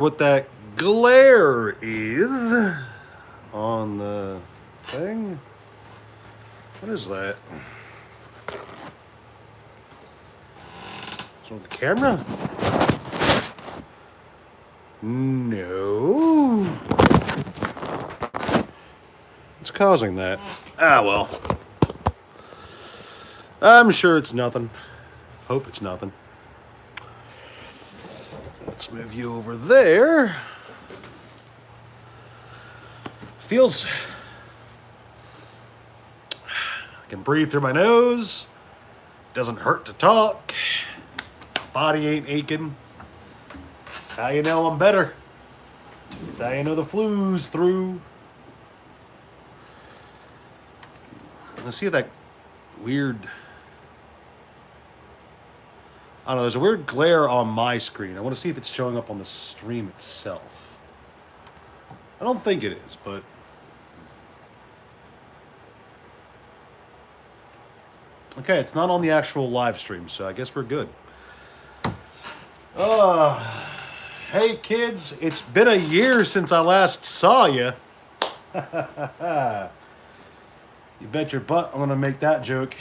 what that glare is on the thing. What is that? So the camera? No. What's causing that? Ah, well. I'm sure it's nothing. Hope it's nothing. Let's move you over there. Feels... I can breathe through my nose. Doesn't hurt to talk. Body ain't aching. That's how you know I'm better. That's how you know the flu's through. Let's see if that weird... I don't know, there's a weird glare on my screen. I want to see if it's showing up on the stream itself. I don't think it is, but... Okay, it's not on the actual live stream, so I guess we're good. Hey kids, it's been a year since I last saw you. You bet your butt I'm going to make that joke.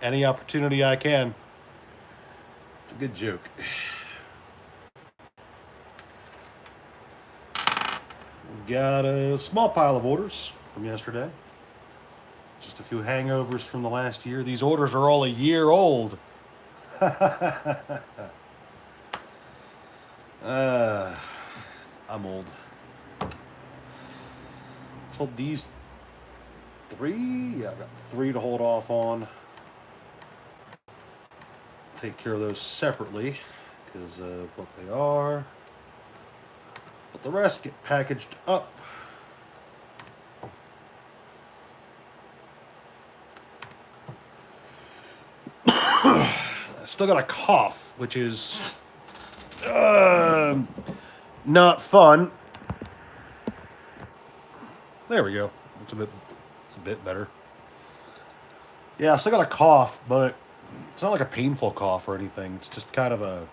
Any opportunity I can. It's a good joke. We've got a small pile of orders from yesterday. Just a few hangovers from the last year. These orders are all a year old. I'm old. Let's hold these 3. Yeah, I've got 3 to hold off on. Take care of those separately because of what they are. But the rest get packaged up. I still got a cough, which is not fun. There we go. It's a bit better. Yeah, I still got a cough, but it's not like a painful cough or anything. It's just kind of a,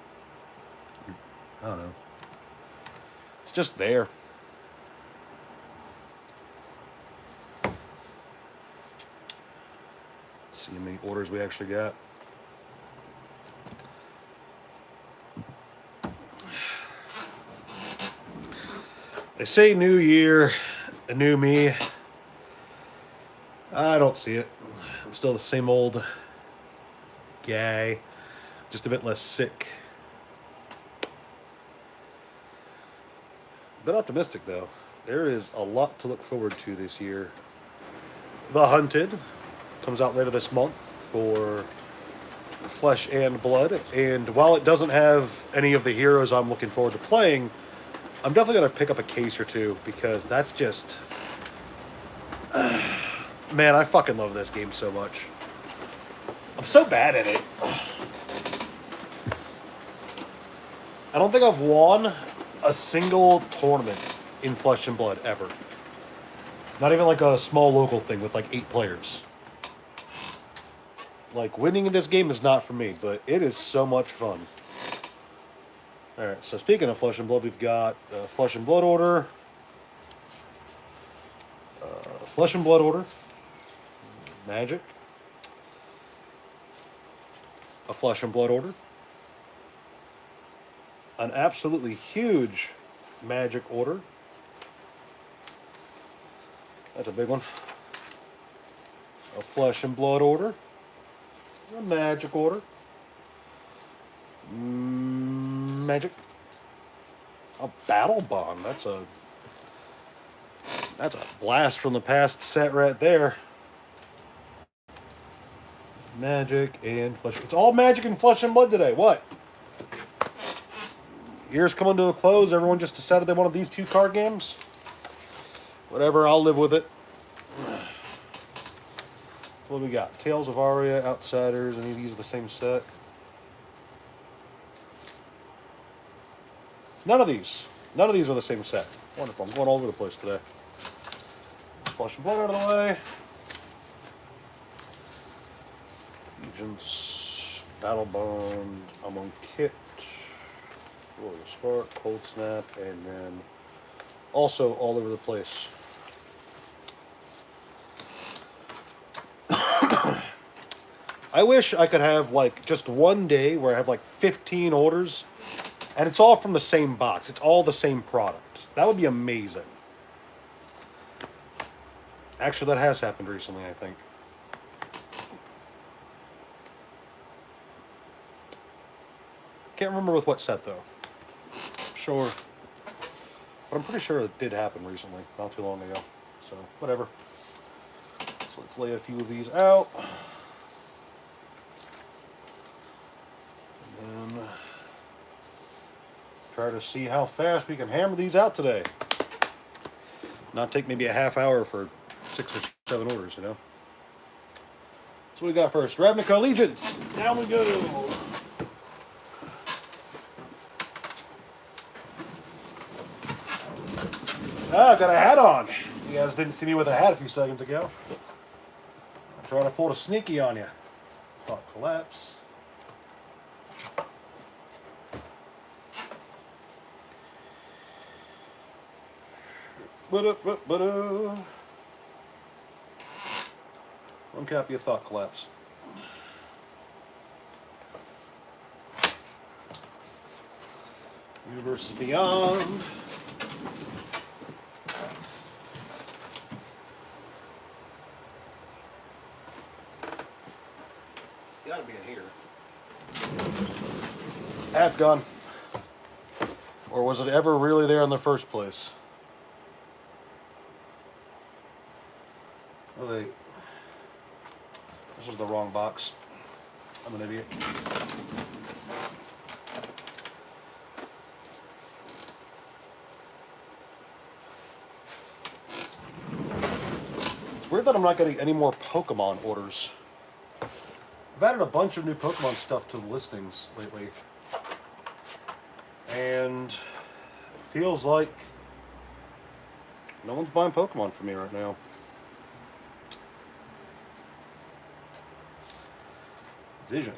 I don't know. It's just there. Let's see how many orders we actually got. They say new year, a new me. I don't see it. I'm still the same old guy, just a bit less sick. Bit optimistic though. There is a lot to look forward to this year. The Hunted comes out later this month for Flesh and Blood, and while it doesn't have any of the heroes I'm looking forward to playing, I'm definitely going to pick up a case or two because that's just... man, I fucking love this game so much. I'm so bad at it. I don't think I've won a single tournament in Flesh and Blood ever. Not even like a small local thing with like 8 players. Like, winning in this game is not for me, but it is so much fun. Alright, so speaking of Flesh and Blood, we've got Flesh and Blood order. Flesh and Blood order. Magic. A Flesh and Blood order. An absolutely huge Magic order. That's a big one. A Flesh and Blood order. A Magic order. Magic. A Battle Bond. That's a blast from the past set right there. Magic and Flesh. It's all Magic and Flesh and Blood today. What? Year's coming to a close. Everyone just decided they wanted these 2 card games. Whatever, I'll live with it. What do we got? Tales of Aria, Outsiders. Any of these are the same set? None of these. None of these are the same set. Wonderful. I'm going all over the place today. Flesh and Blood out of the way. Agents. Battle Bond. I'm on Kit. Royal Spark, Cold Snap, and then also all over the place. I wish I could have like just one day where I have like 15 orders and it's all from the same box. It's all the same product. That would be amazing. Actually, that has happened recently, I think. Can't remember with what set though. Sure. But I'm pretty sure it did happen recently, not too long ago. So, whatever. So let's lay a few of these out. And then try to see how fast we can hammer these out today. Not take maybe a half hour for 6 or 7 orders, you know? So what we got first? Ravnica Allegiance. Down we go. Ah, I've got a hat on. You guys didn't see me with a hat a few seconds ago. I'm trying to pull a sneaky on you. Thought collapse. One copy of Thought Collapse. Universe Beyond. Gotta be in here. That's gone. Or was it ever really there in the first place? Oh, wait. This is the wrong box. I'm an idiot. It's weird that I'm not getting any more Pokemon orders. I've added a bunch of new Pokemon stuff to the listings lately. And it feels like no one's buying Pokemon for me right now. Visions.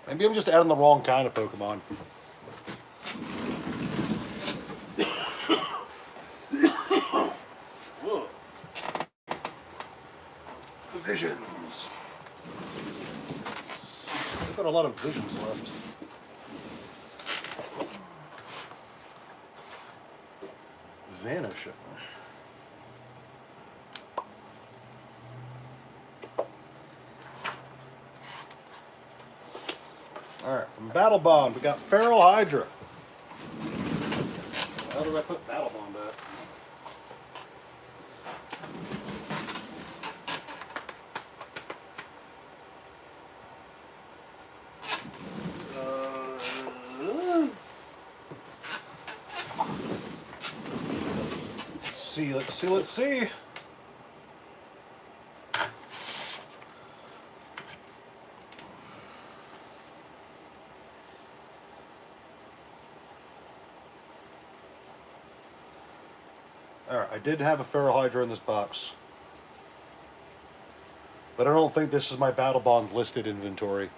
Maybe I'm just adding the wrong kind of Pokemon. Visions. I've got a lot of visions left. Vanishing. Alright, from Battle Bond, we got Feral Hydra. How do I put Battle Bond at? Let's see. Alright, I did have a Feral Hydra in this box. But I don't think this is my Battle Bond listed inventory.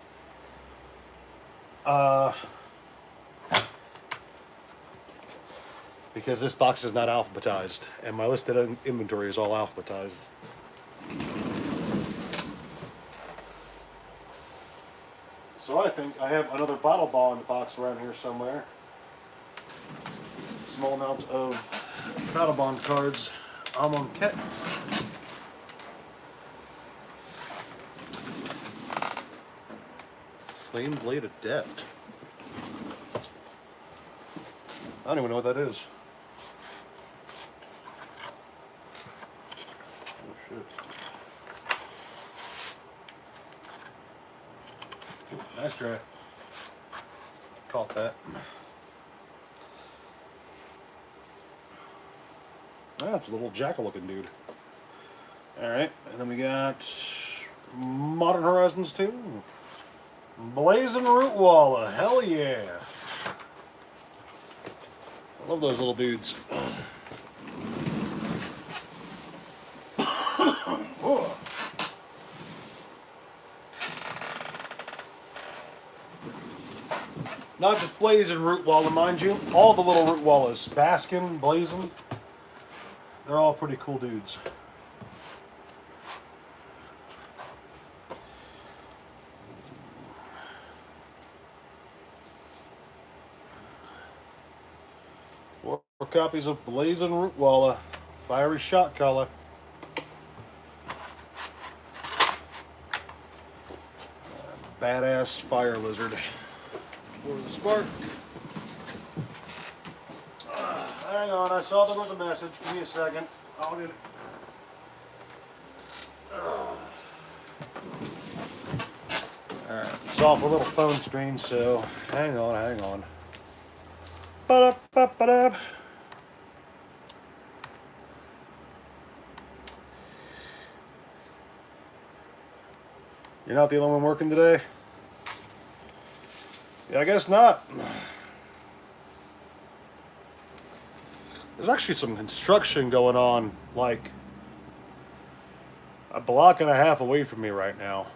Because this box is not alphabetized, and my listed inventory is all alphabetized. So I think I have another Battle Bond box around here somewhere. Small amount of Battle Bond cards. Amon Ket. Flame Blade Adept. I don't even know what that is. Oh shit. Ooh, nice try. Caught that. Ah, it's a little jackal looking dude. Alright, and then we got Modern Horizons 2. Blazing Rootwalla, hell yeah. I love those little dudes. Not just Blazing Root Walla, mind you. All the little Root Wallas. Baskin, Blazing. They're all pretty cool dudes. Four copies of Blazing Root Walla. Fiery shot color. Badass fire lizard. For the spark. Hang on, I saw there was a message. Give me a second. I'll get it. Alright, it's off a little phone screen, so hang on. Ba-da-ba-ba-da. You're not the only one working today? Yeah, I guess not. There's actually some construction going on, like a block and a half away from me right now.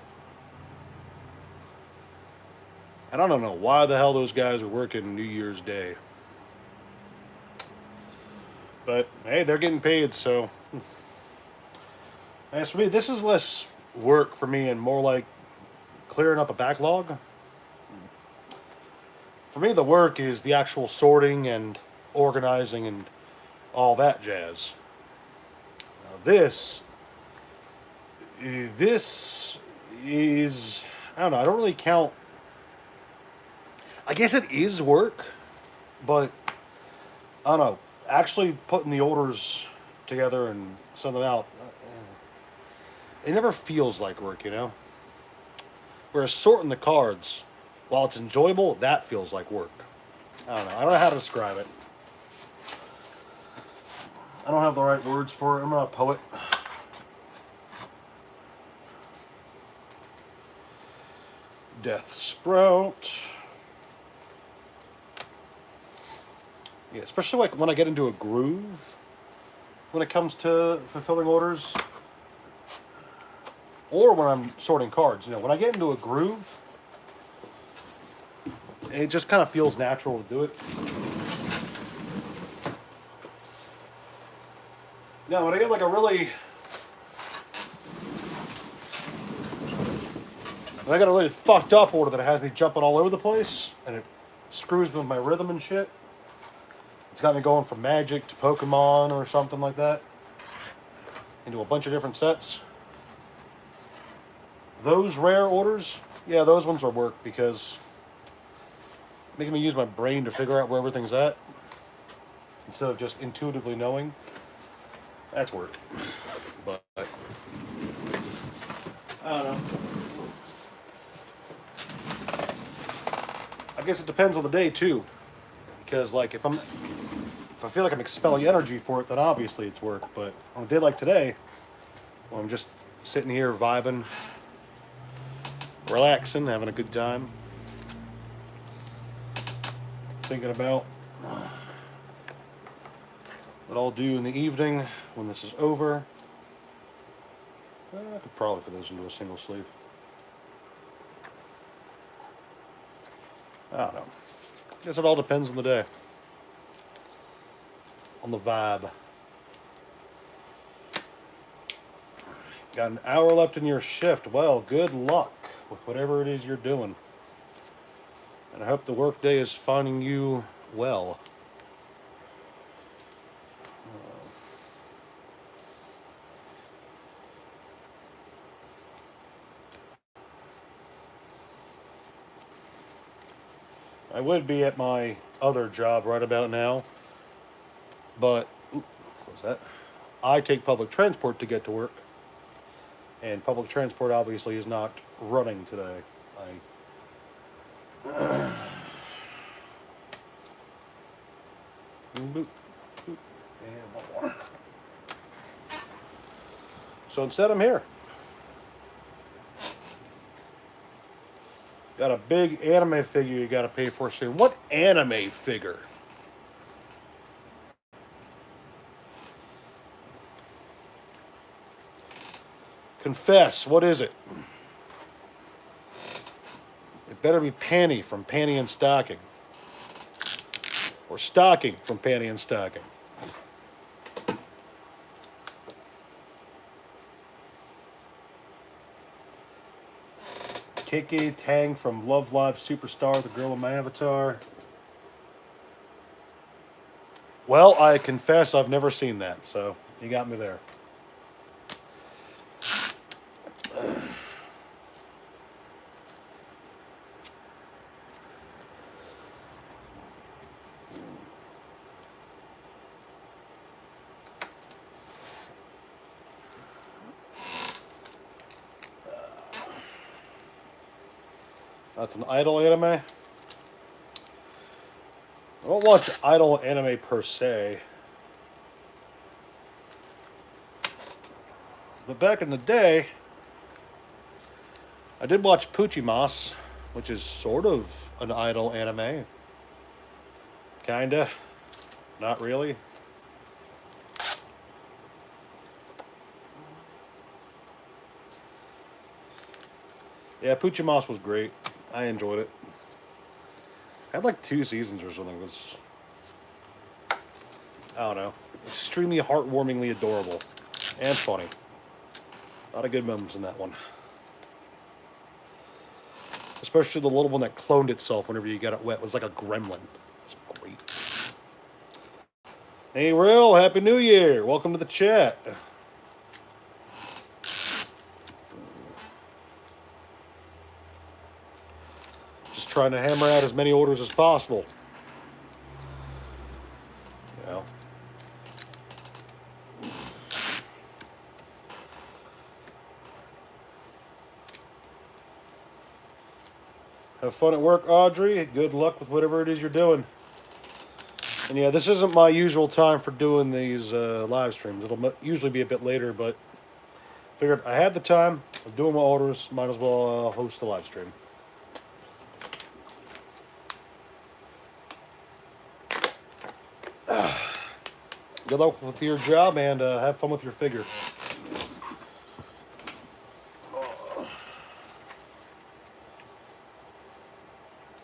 And I don't know why the hell those guys are working New Year's Day. But, hey, they're getting paid, so. As for me, this is less work for me and more like clearing up a backlog. For me, the work is the actual sorting and organizing and all that jazz. Now this is, I don't know, I don't really count. I guess it is work, but I don't know, actually putting the orders together and sending them out, it never feels like work, you know? Whereas sorting the cards, while it's enjoyable, that feels like work. I don't know how to describe it. I don't have the right words for it. I'm not a poet. Death Sprout. Yeah, especially like when I get into a groove when it comes to fulfilling orders. Or when I'm sorting cards. You know, when I get into a groove, it just kind of feels natural to do it. Now, when I get like a really... When I got a really fucked up order that has me jumping all over the place, and it screws with my rhythm and shit, it's got me going from Magic to Pokemon or something like that, into a bunch of different sets. Those rare orders, yeah, those ones are work because making me use my brain to figure out where everything's at instead of just intuitively knowing, that's work. But I don't know. I guess it depends on the day too, because like if I feel like I'm expelling energy for it, then obviously it's work. But on a day like today, when I'm just sitting here vibing, relaxing, having a good time, thinking about what I'll do in the evening when this is over. I could probably fit those into a single sleeve. I don't know. Guess it all depends on the day. On the vibe. Got an hour left in your shift. Well, good luck with whatever it is you're doing. And I hope the workday is finding you well. I would be at my other job right about now, but what's that? I take public transport to get to work, and public transport obviously is not running today. Boop, boop, and one more. So instead, I'm here. Got a big anime figure you gotta pay for soon. What anime figure? Confess, what is it? It better be Panty from Panty and Stocking. Or Stocking from Panty and Stocking. KK Tang from Love Live Superstar, the girl in my avatar. Well, I confess I've never seen that, so you got me there. That's an idol anime. I don't watch idol anime per se. But back in the day, I did watch Puchimas, which is sort of an idol anime. Kinda. Not really. Yeah, Puchimas was great. I enjoyed it. Had like 2 seasons or something. It was, I don't know, extremely heartwarmingly adorable and funny. A lot of good moments in that one. Especially the little one that cloned itself whenever you got it wet. It was like a gremlin. It was great. Hey, Real, Happy New Year. Welcome to the chat. Just trying to hammer out as many orders as possible. You know. Have fun at work, Audrey. Good luck with whatever it is you're doing. And yeah, this isn't my usual time for doing these live streams. It'll usually be a bit later, but figured I had the time. I'm doing my orders. Might as well host the live stream. Good luck with your job and have fun with your figure.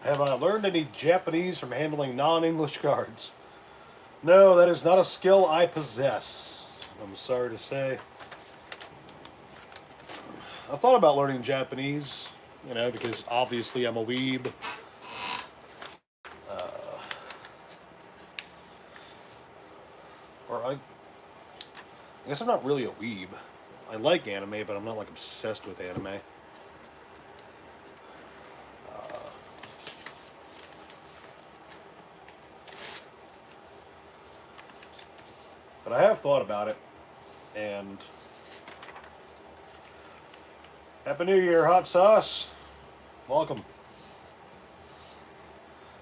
Have I learned any Japanese from handling non-English cards? No, that is not a skill I possess. I'm sorry to say. I thought about learning Japanese, you know, because obviously I'm a weeb. I guess I'm not really a weeb. I like anime, but I'm not like obsessed with anime. But I have thought about it, and Happy New Year, Hot Sauce. Welcome.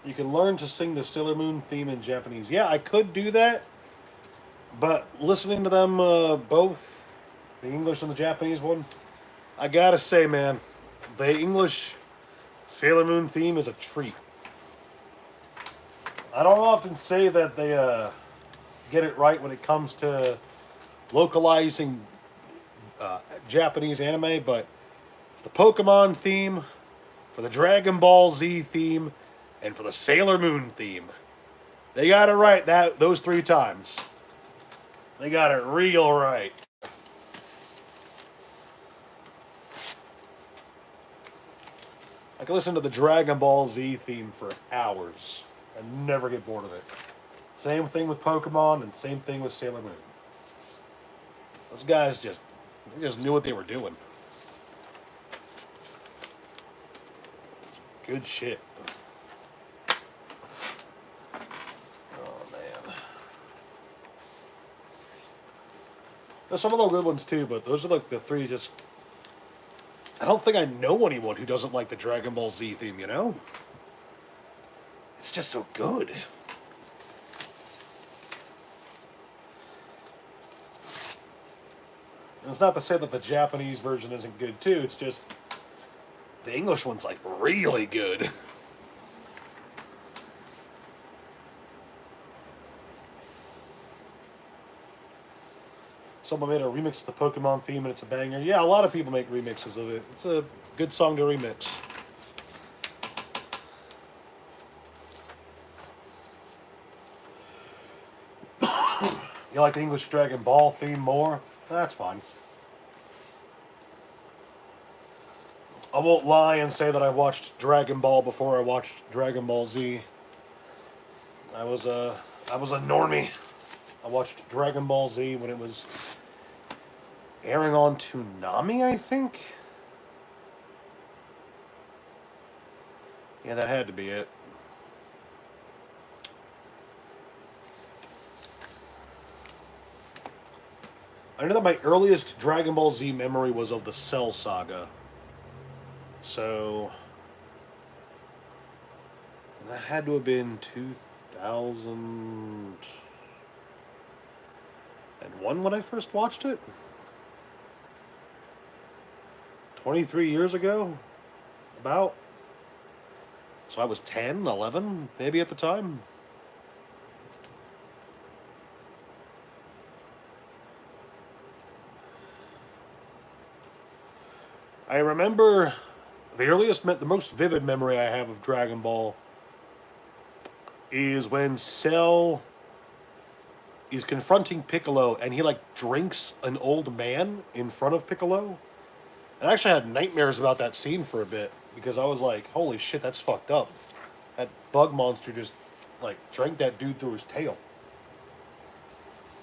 You can learn to sing the Sailor Moon theme in Japanese. Yeah, I could do that, but listening to them both, the English and the Japanese one, I gotta say, man, the English Sailor Moon theme is a treat. I don't often say that they get it right when it comes to localizing Japanese anime, but for the Pokemon theme, for the Dragon Ball Z theme, and for the Sailor Moon theme, they got it right those 3 times. They got it real right. I can listen to the Dragon Ball Z theme for hours and never get bored of it. Same thing with Pokemon and same thing with Sailor Moon. Those guys just knew what they were doing. Good shit. Oh, man. There's some of the good ones too, but those are like the 3 just... I don't think I know anyone who doesn't like the Dragon Ball Z theme, you know? It's just so good. And it's not to say that the Japanese version isn't good too, it's just the English one's like really good. Someone made a remix of the Pokemon theme and it's a banger. Yeah, a lot of people make remixes of it. It's a good song to remix. You like the English Dragon Ball theme more? That's fine. I won't lie and say that I watched Dragon Ball before I watched Dragon Ball Z. I was a normie. I watched Dragon Ball Z when it was airing on Toonami, I think. Yeah, that had to be it. I know that my earliest Dragon Ball Z memory was of the Cell Saga. So that had to have been 2001 when I first watched it. 23 years ago, about. So I was 10, 11, maybe at the time. I remember the most vivid memory I have of Dragon Ball is when Cell is confronting Piccolo and he like drinks an old man in front of Piccolo. I actually had nightmares about that scene for a bit because I was like, holy shit, that's fucked up. That bug monster just like drank that dude through his tail.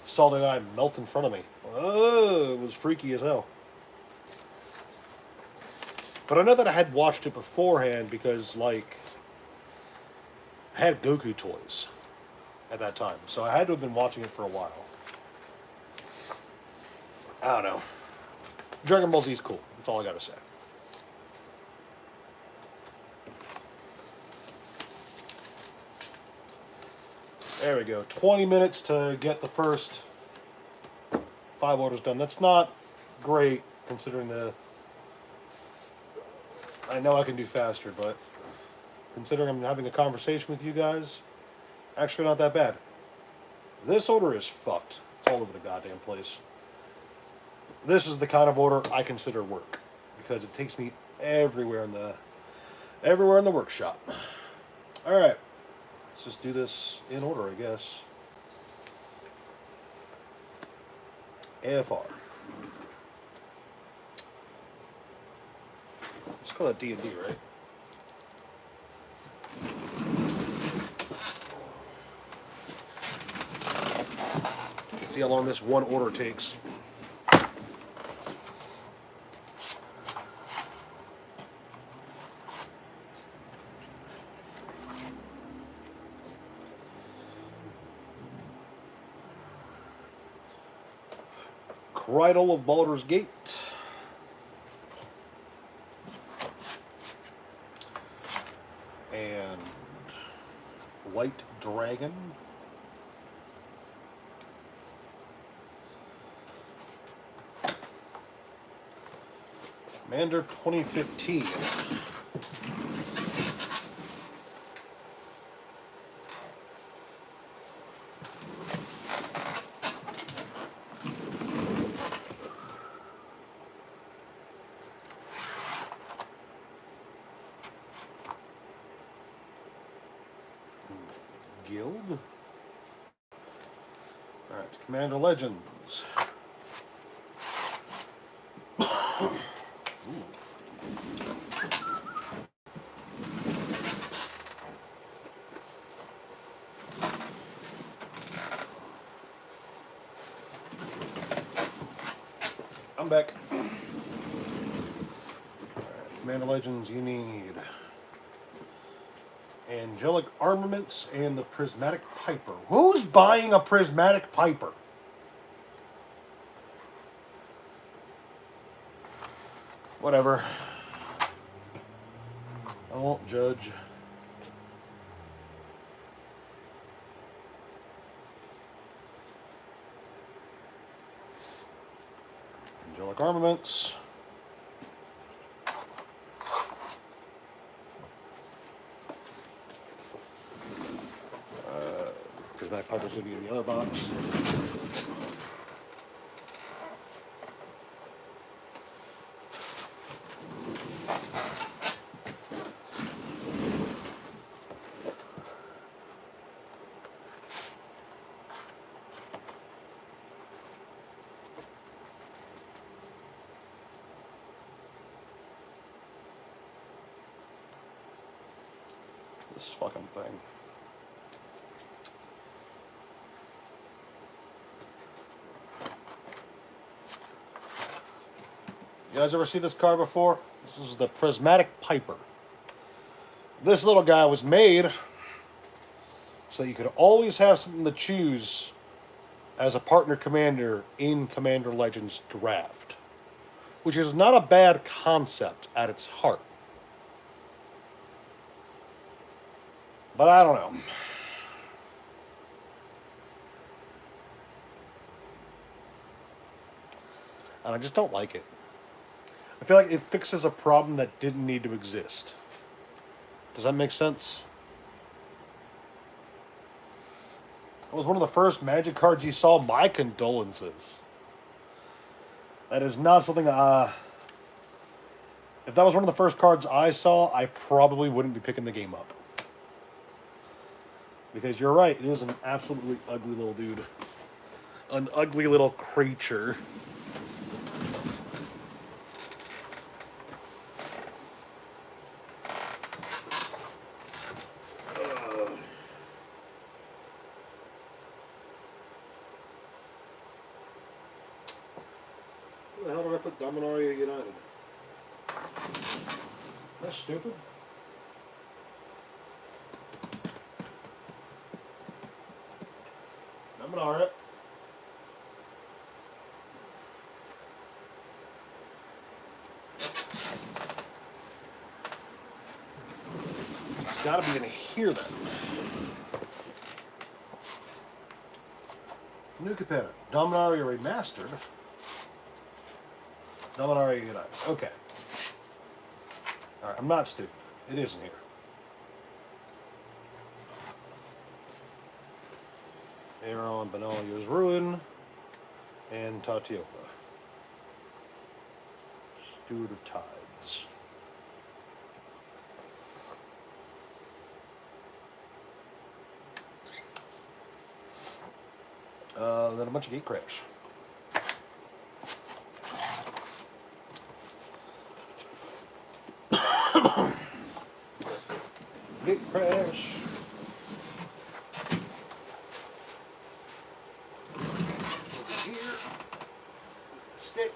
Saw the guy melt in front of me. Oh, it was freaky as hell. But I know that I had watched it beforehand because, like, I had Goku toys at that time. So I had to have been watching it for a while. I don't know. Dragon Ball Z is cool. That's all I gotta say. There we go. 20 minutes to get the first 5 orders done. That's not great considering the... I know I can do faster, but considering I'm having a conversation with you guys, actually not that bad. This order is fucked. It's all over the goddamn place. This is the kind of order I consider work because it takes me everywhere in the workshop. All right, let's just do this in order, I guess. AFR. Let's call that D&D, right? Let's see how long this one order takes. Cridle of Baldur's Gate. And White Dragon. Commander 2015. Guild. Alright, Commander Legends. I'm back. Alright, Commander Legends, you need Angelic Armaments and the Prismatic Piper. Who's buying a Prismatic Piper? Whatever. I won't judge. Angelic Armaments. Prismatic Piper's going to be in the other box. this fucking thing. You guys ever see this card before? This is the Prismatic Piper. This little guy was made so you could always have something to choose as a partner commander in Commander Legends Draft, which is not a bad concept at its heart. But I don't know. And I just don't like it. I feel like it fixes a problem that didn't need to exist. Does that make sense? It was one of the first Magic cards you saw. My condolences. That is not something... if that was one of the first cards I saw, I probably wouldn't be picking the game up. Because you're right, it is an absolutely ugly little dude. An ugly little creature. Where the hell did I put Dominaria United? That's stupid. Dominaria. It's gotta be in here then. New Capetta. Dominaria Remastered. Dominaria United. Okay. Alright, I'm not stupid. It is in here. Aeron, Benalia's Ruin, and Tatioka. Steward of Tides. Then a bunch of Gate Crash. Gate Crash. Over here. Stick.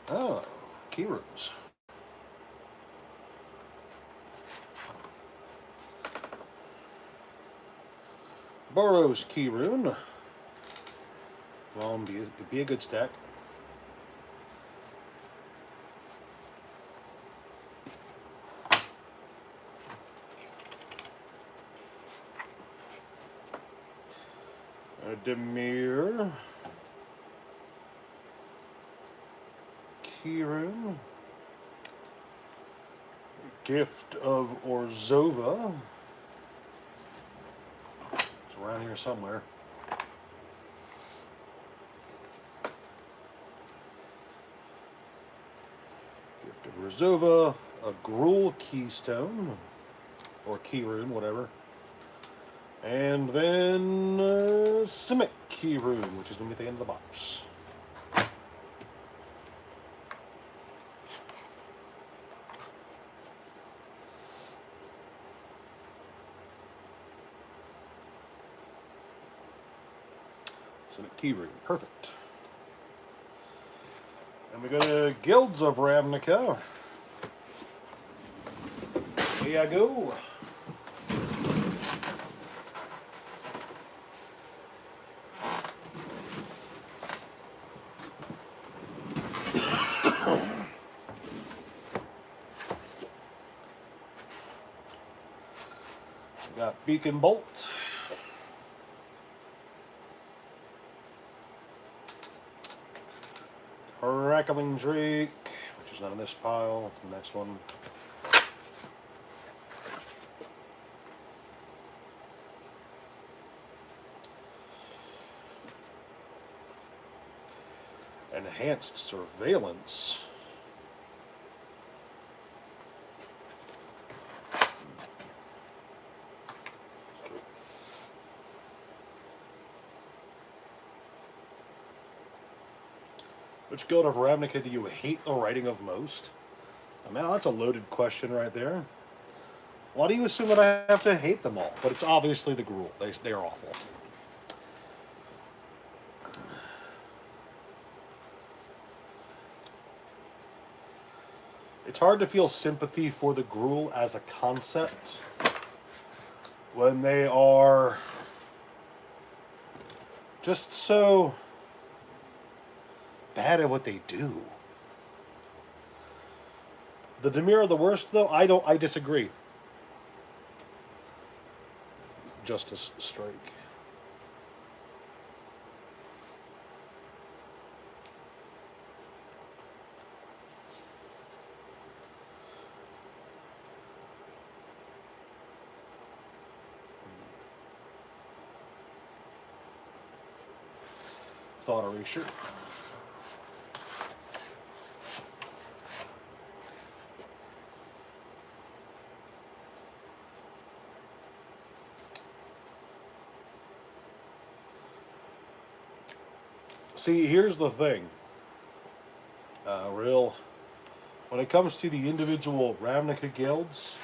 Oh, key rooms. Boros Key Rune. Well, it'd be a good stack. Demir. Key Rune. Gift of Orzova. It's around here somewhere. Gift of Orzova. A Gruul Keystone. Or Key Rune, whatever. And then Simic Key Rune, which is going to be at the end of the box. Simic Key Rune, perfect. And we go to Guilds of Ravnica. Here I go. Got Beacon Bolt. Crackling Drake, which is not in this pile. It's the next one. Enhanced Surveillance. Which guild of Ravnica do you hate the writing of most? Oh, man, that's a loaded question right there. Why do you assume that I have to hate them all? But it's obviously the Gruul. They are awful. It's hard to feel sympathy for the Gruul as a concept when they are just so bad at what they do. The Dimir are the worst, though? I disagree. Justice Strike. Thought erasure. See, here's the thing. When it comes to the individual Ravnica guilds,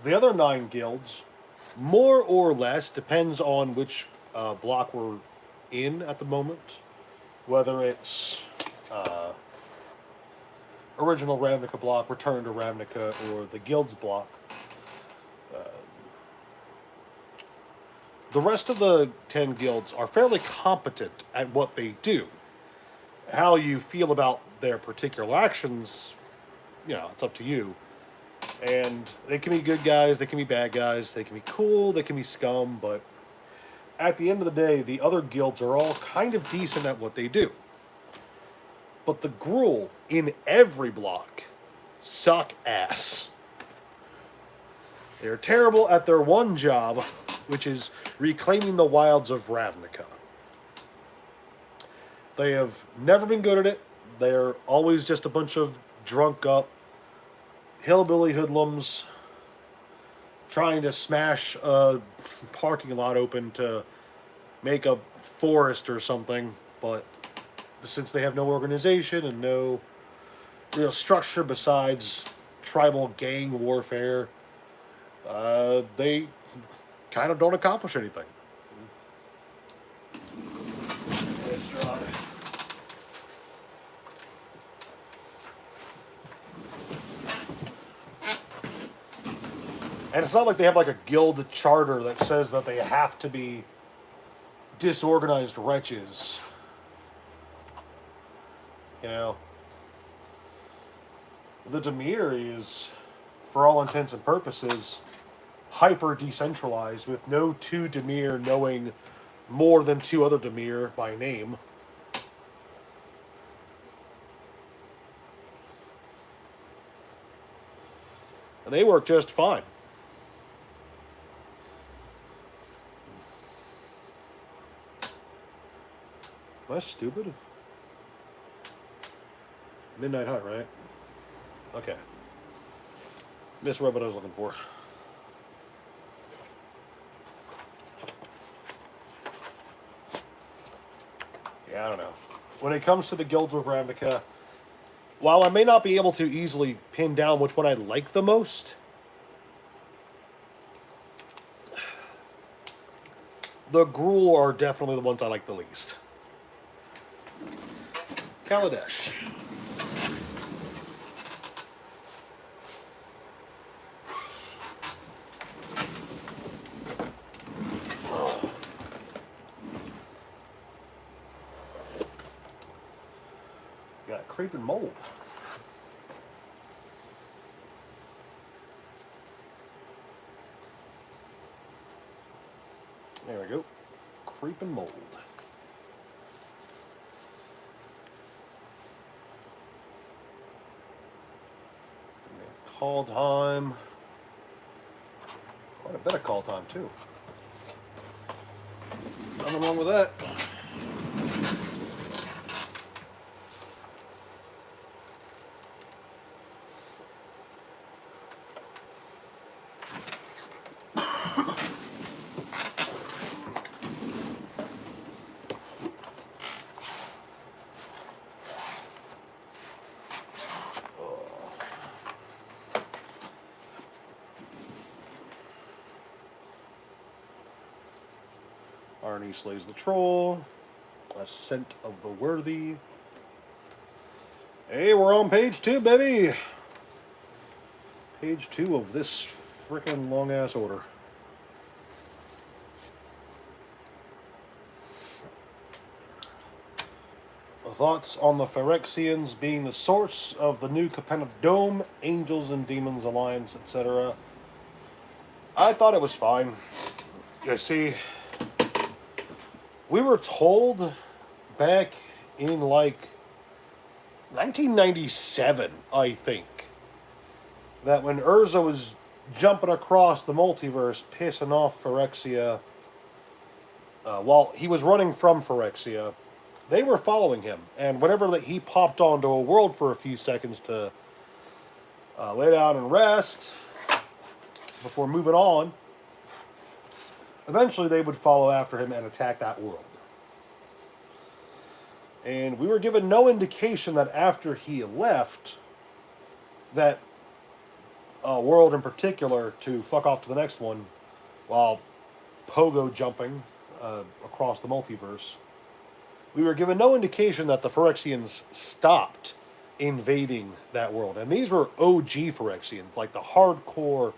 the other 9 guilds, more or less, depends on which block we're in at the moment. Whether it's original Ravnica block, Return to Ravnica, or the guilds block. The rest of the 10 guilds are fairly competent at what they do. How you feel about their particular actions, it's up to you. And they can be good guys, they can be bad guys, they can be cool, they can be scum, but at the end of the day, the other guilds are all kind of decent at what they do. But the Gruul in every block suck ass. They're terrible at their one job, which is reclaiming the wilds of Ravnica. They have never been good at it. They're always just a bunch of drunk up hillbilly hoodlums trying to smash a parking lot open to make a forest or something. But since they have no organization and no real structure besides tribal gang warfare, they kind of don't accomplish anything. And it's not like they have like a guild charter that says that they have to be disorganized wretches. The Dimir is, for all intents and purposes, hyper decentralized, with no 2 Dimir knowing more than 2 other Dimir by name. And they work just fine. Am I stupid? Midnight Hunt, right? Okay. Misread what I was looking for. Yeah, I don't know. When it comes to the Guilds of Ravnica, while I may not be able to easily pin down which one I like the most, the Gruul are definitely the ones I like the least. Kaladesh. Got creeping mold. There we go. Creeping mold. Call time. Quite a bit of call time, too. Nothing wrong with that. Arnie slays the troll. Ascent of the Worthy. Hey, we're on page 2, baby. Page 2 of this freaking long-ass order. Thoughts on the Phyrexians being the source of the new Capenna Dome, Angels and Demons Alliance, etc. I thought it was fine. You see, we were told back in like 1997, I think, that when Urza was jumping across the multiverse, pissing off Phyrexia, while he was running from Phyrexia, they were following him. And whenever that he popped onto a world for a few seconds to lay down and rest before moving on, eventually they would follow after him and attack that world. And we were given no indication that after he left, that world in particular to fuck off to the next one while pogo jumping across the multiverse. We were given no indication that the Phyrexians stopped invading that world. And these were OG Phyrexians, like the hardcore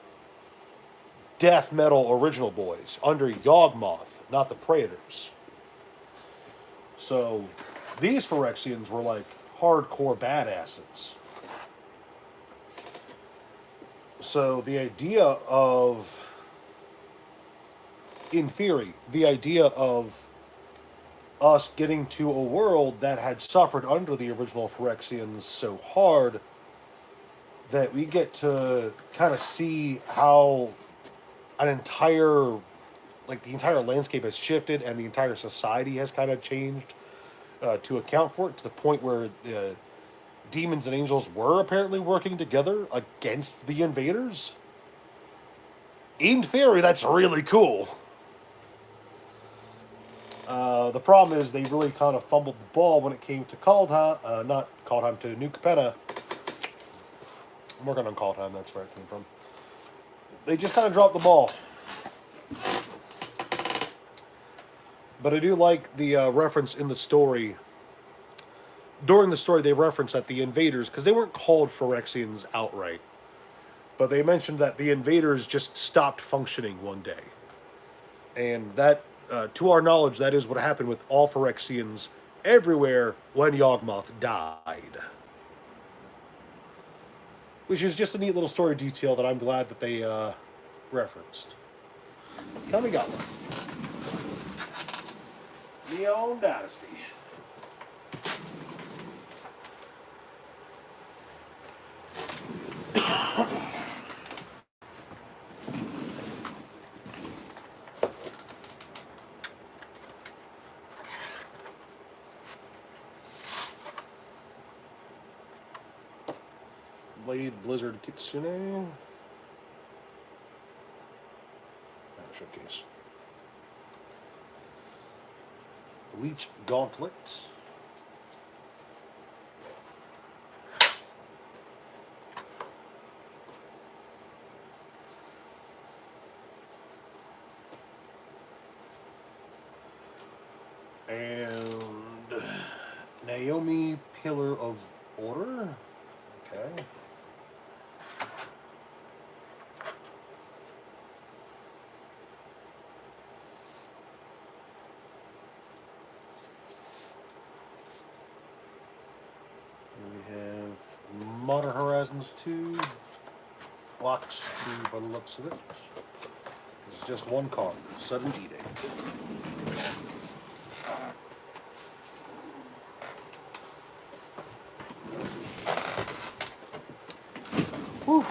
death metal original boys under Yawgmoth, not the Praetors. So these Phyrexians were like hardcore badasses. So the idea of, in theory, the idea of us getting to a world that had suffered under the original Phyrexians so hard that we get to kind of see how an entire, like the entire landscape has shifted and the entire society has kind of changed to account for it, to the point where demons and angels were apparently working together against the invaders. In theory, that's really cool. The problem is they really kind of fumbled the ball when it came to not Kaldheim, to New Capenna. I'm working on Kaldheim, that's where it came from. They just kind of dropped the ball. But I do like the reference in the story. During the story, they referenced that the invaders, because they weren't called Phyrexians outright, but they mentioned that the invaders just stopped functioning one day. And that, to our knowledge, that is what happened with all Phyrexians everywhere when Yawgmoth died. Which is just a neat little story detail that I'm glad that they referenced. Coming up, Neon Dynasty. Blade, Blizzard, Kitsune. Showcase. Leech Gauntlet. And Naomi, Pillar of Order. Okay. We have Modern Horizons 2. Blocks 2 by the looks of it. It's just one card. Sudden Edict. Whew.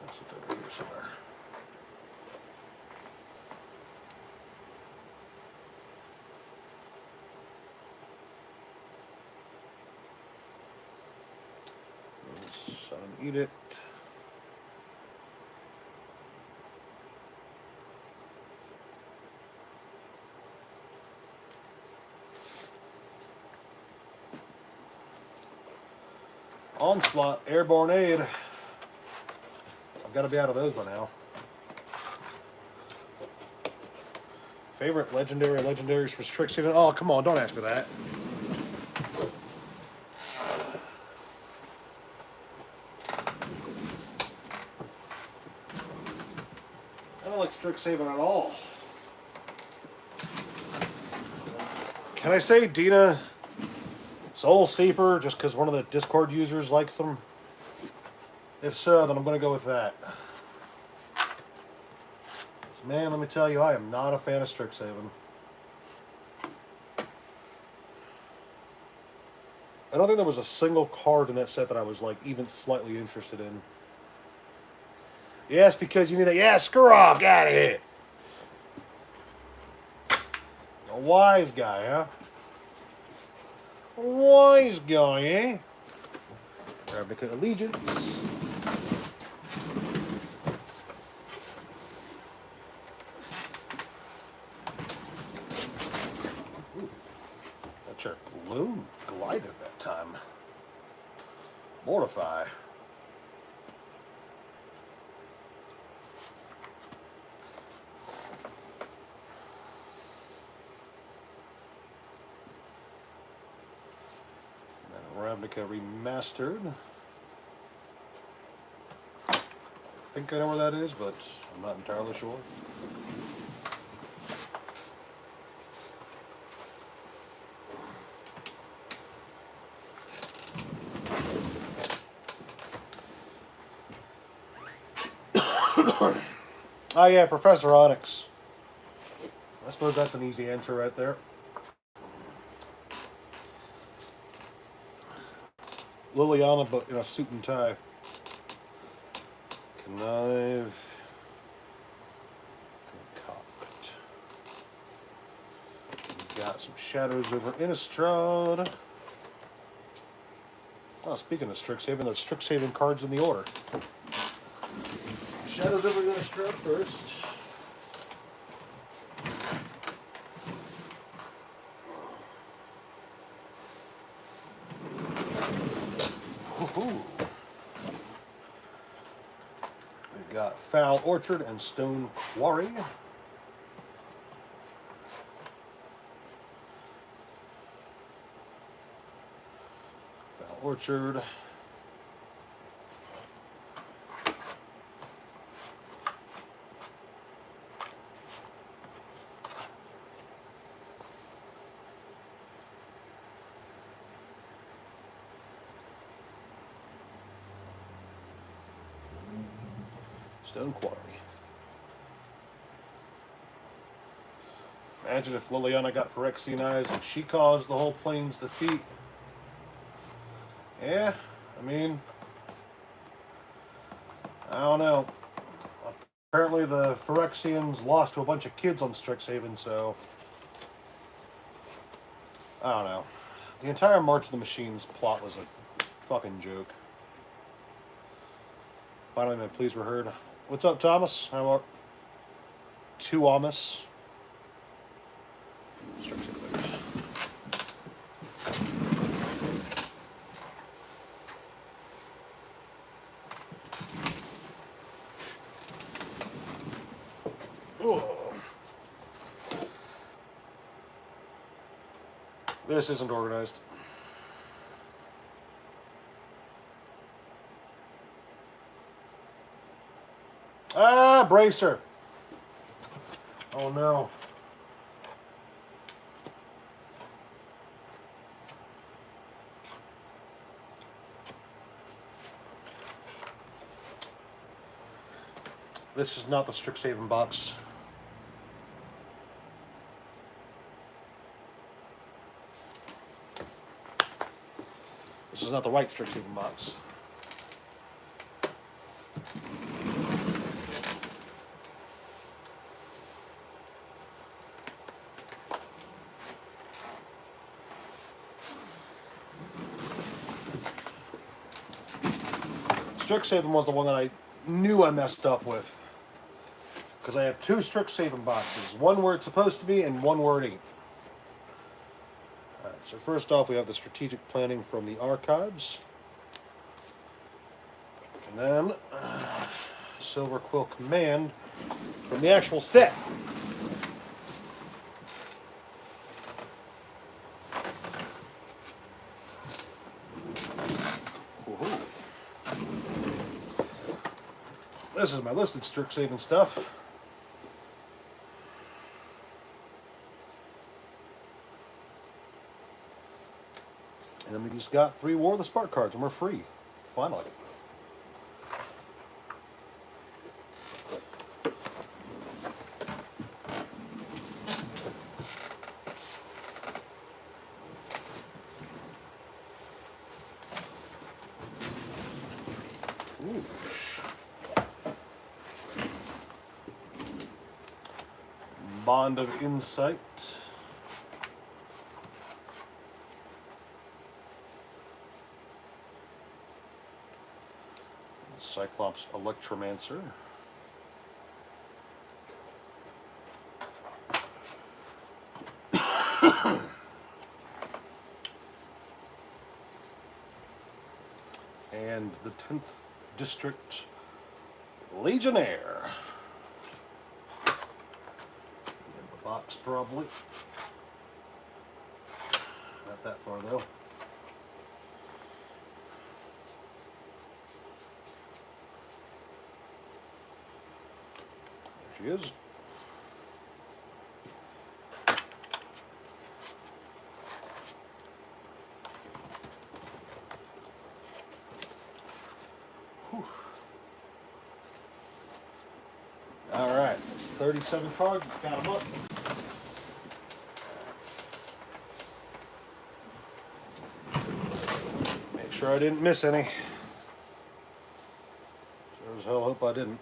That's it over here somewhere. Sudden Edict. Onslaught, Airborne Aid. I've got to be out of those by now. Favorite legendaries for Strixhaven? Oh, come on, don't ask me that. I don't like Strixhaven at all. Can I say Dina Soul Steeper just because one of the Discord users likes them? If so, then I'm going to go with that. Man, let me tell you, I am not a fan of Strixhaven. I don't think there was a single card in that set that I was like even slightly interested in. Yes, because you need that. Yeah, screw off, get out of here. A wise guy, huh? A wise guy, eh? Ravnica Allegiance. That your balloon glided that time. Mortify. Ravnica Remastered. I think I know where that is, but I'm not entirely sure. Oh yeah, Professor Onyx. I suppose that's an easy answer right there. Liliana, but in a suit and tie. Connive. Concoct. We've got some shadows over Innistrad. Oh, speaking of Strixhaven, there's Strixhaven cards in the order. Shadows over Innistrad first. We've got Foul Orchard and Stone Quarry. Foul Orchard. Stone Quarry. Imagine if Liliana got Phyrexian Eyes and she caused the whole plane's defeat. Yeah, I mean, I don't know. Apparently the Phyrexians lost to a bunch of kids on Strixhaven, so I don't know. The entire March of the Machines plot was a fucking joke. Finally, my pleas were heard. What's up, Thomas? How are two Amos? This isn't organized. Ah, Bracer. Oh no. This is not the Strixhaven box. This is not the right Strixhaven box. Strixhaven was the one that I knew I messed up with. Because I have two Strixhaven boxes. One where it's supposed to be and one where it ain't. Alright, so first off we have the strategic planning from the archives. And then Silver Quill Command from the actual set. Woohoo. This is my listed Strixhaven stuff. And then we just got 3 War of the Spark cards, and we're free. Finally. Ooh. Bond of Insight. Cyclops Electromancer. And the 10th District Legionnaire. In the box, probably. Not that far, though. There she is. All right, it's 37 cards. Let's count them up. Make sure I didn't miss any. Sure as hell hope I didn't.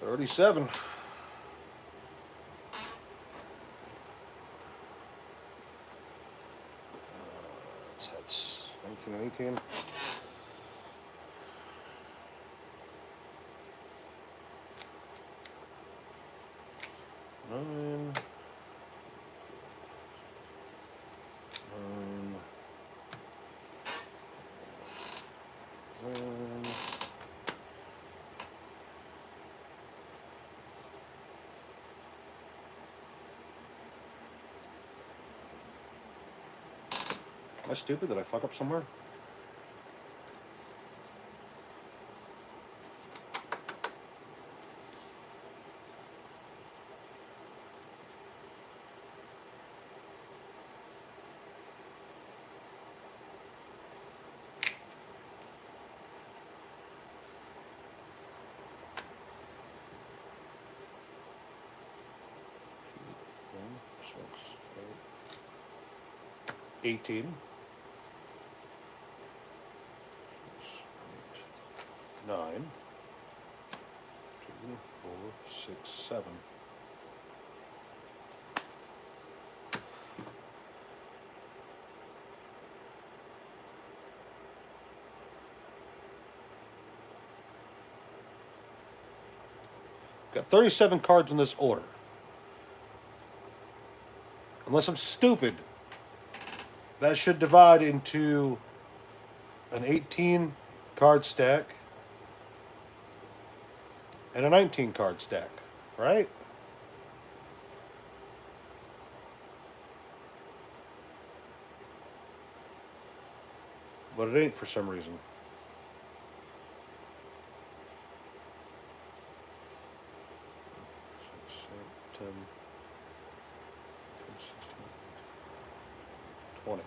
$37. So that's 19 and 18. Nine. Am I stupid? Did I fuck up somewhere? One, 6, 8, 18. 9, 2, 4, 6, 7. Got 37 cards in this order. Unless I'm stupid, that should divide into an 18 card stack and a 19 card stack, right? But it ain't for some reason. Six, 7, 10, 16, 20.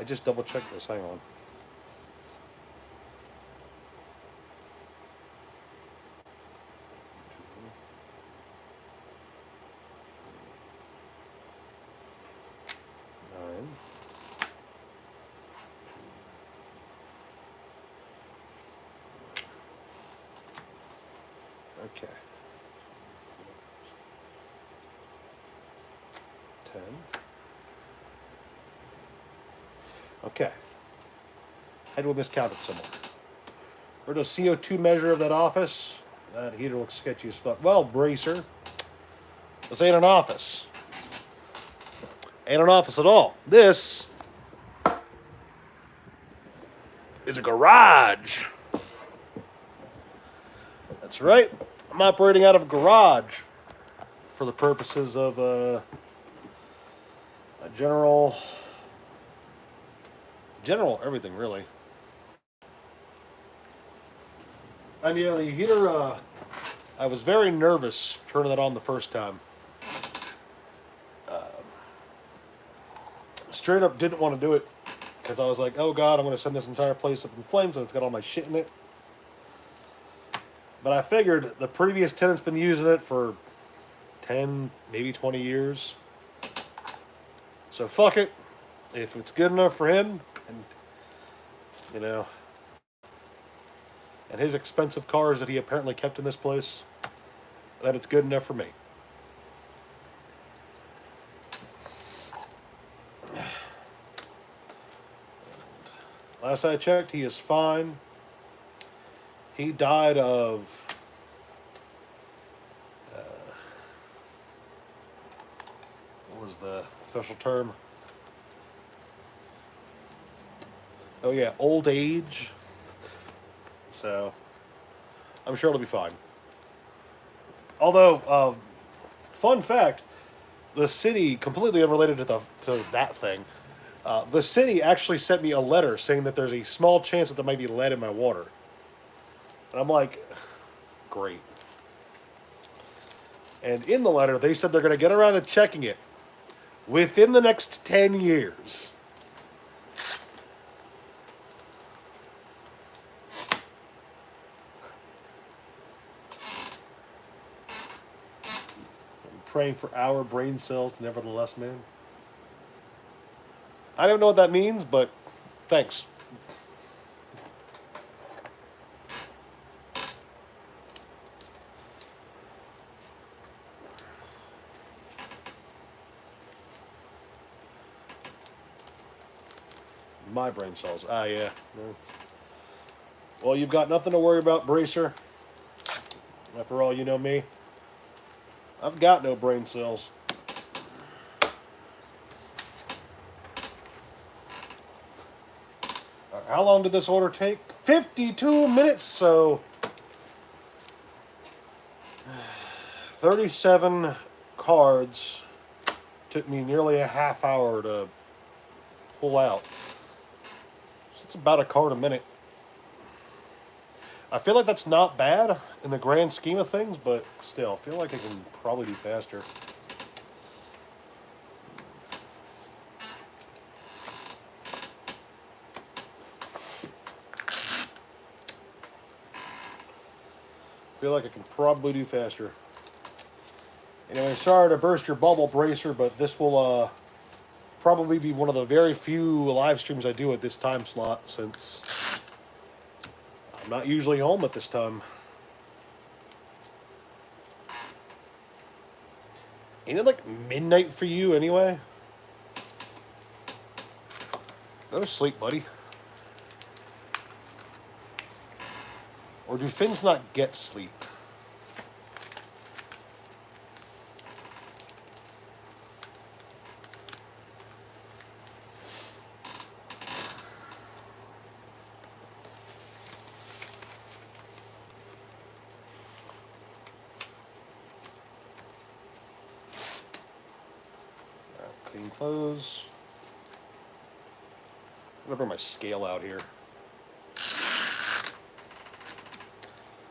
I just double checked this, hang on. Okay. 10. Okay. I had to miscount it somewhere. We're to CO2 measure of that office. That heater looks sketchy as fuck. Well, Bracer, this ain't an office. Ain't an office at all. This is a garage. That's right. I'm operating out of a garage for the purposes of a general everything, really. And yeah, the heater, I was very nervous turning that on the first time. Straight up didn't want to do it because I was like, oh god, I'm going to send this entire place up in flames and it's got all my shit in it. But I figured the previous tenant's been using it for 10, maybe 20 years. So fuck it. If it's good enough for him, and you know, and his expensive cars that he apparently kept in this place, then it's good enough for me. Last I checked, he is fine. He died of what was the official term? Oh yeah, old age. So I'm sure it'll be fine. Although, fun fact, the city, completely unrelated to that thing, the city actually sent me a letter saying that there's a small chance that there might be lead in my water. And I'm like, great. And in the letter, they said they're going to get around to checking it within the next 10 years. I'm praying for our brain cells, nevertheless, man. I don't know what that means, but thanks. My brain cells. Ah, yeah. Well, you've got nothing to worry about, Bracer. After all, you know me. I've got no brain cells. How long did this order take? 52 minutes, so 37 cards. Took me nearly a half hour to pull out. So it's about a card a minute. I feel like that's not bad in the grand scheme of things, but still, I feel like I can probably do faster. Feel like I can probably do faster. Anyway, sorry to burst your bubble, Bracer, but this will probably be one of the very few live streams I do at this time slot, since I'm not usually home at this time. Ain't it like midnight for you anyway? Go to sleep, buddy. Or do Finns not get sleep? Clean clothes. I'm gonna bring my scale out here.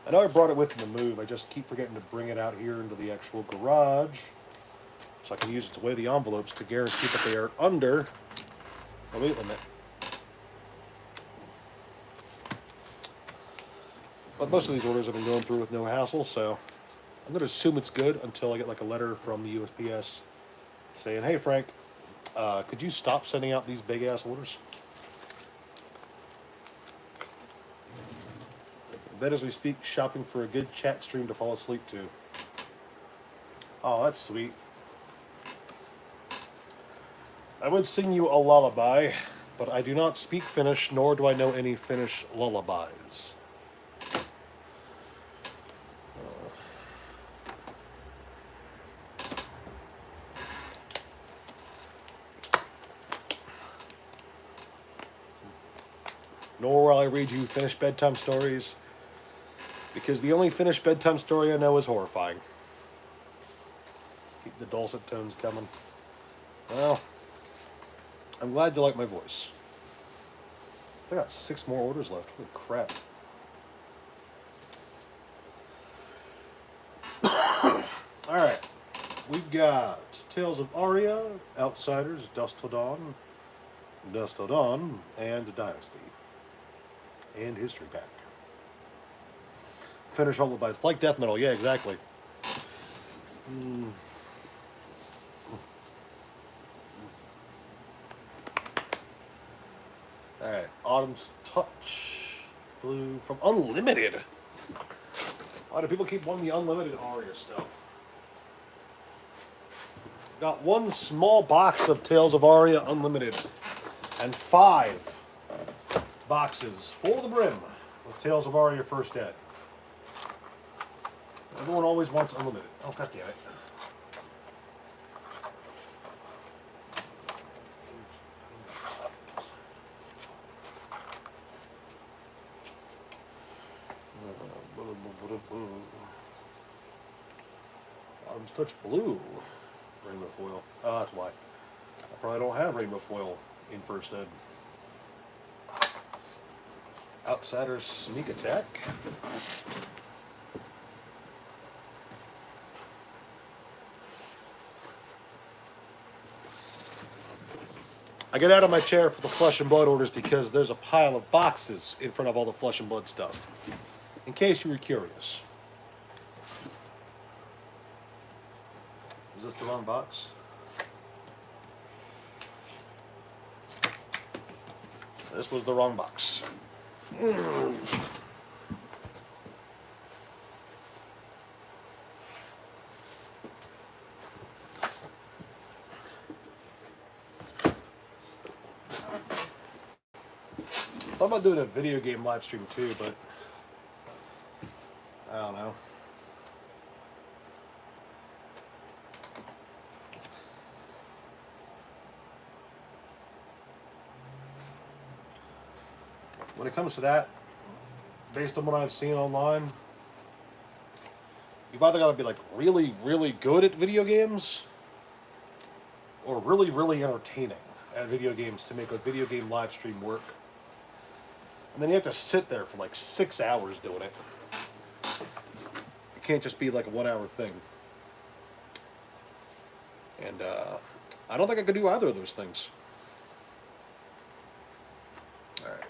I know I brought it with me to move. I just keep forgetting to bring it out here into the actual garage, so I can use it to weigh the envelopes to guarantee that they are under the weight limit. But most of these orders have been going through with no hassle, so I'm going to assume it's good until I get like a letter from the USPS saying, hey Frank, could you stop sending out these big ass orders? Bed as we speak, shopping for a good chat stream to fall asleep to. Oh, that's sweet. I would sing you a lullaby, but I do not speak Finnish, nor do I know any Finnish lullabies. nor will I read you finished bedtime stories, because the only finished bedtime story I know is horrifying. Keep the dulcet tones coming. Well, I'm glad you like my voice. I got 6 more orders left. Holy crap. Alright. We've got Tales of Aria, Outsiders, Dust Till Dawn, and Dynasty. And History Pack. Finish all the bites. Like death metal, yeah, exactly. Alright, Autumn's Touch. Blue from Unlimited. Why do people keep wanting the Unlimited Aria stuff? Got 1 small box of Tales of Aria Unlimited. And 5 boxes full to the brim with Tales of Aria First Ed. Everyone always wants Unlimited. Oh, god damn it. Autumn's Touch Blue. Rainbow foil. Oh, that's why. I probably don't have rainbow foil in First Ed. Outsiders Sneak Attack. I get out of my chair for the Flesh and Blood orders because there's a pile of boxes in front of all the Flesh and Blood stuff. In case you were curious. Is this the wrong box? This was the wrong box. Thought about doing a video game live stream too, but I don't know. When it comes to that, based on what I've seen online, you've either got to be like really, really good at video games or really, really entertaining at video games to make a video game live stream work. And then you have to sit there for like 6 hours doing it. It can't just be like a 1 hour thing. And I don't think I could do either of those things. Alright,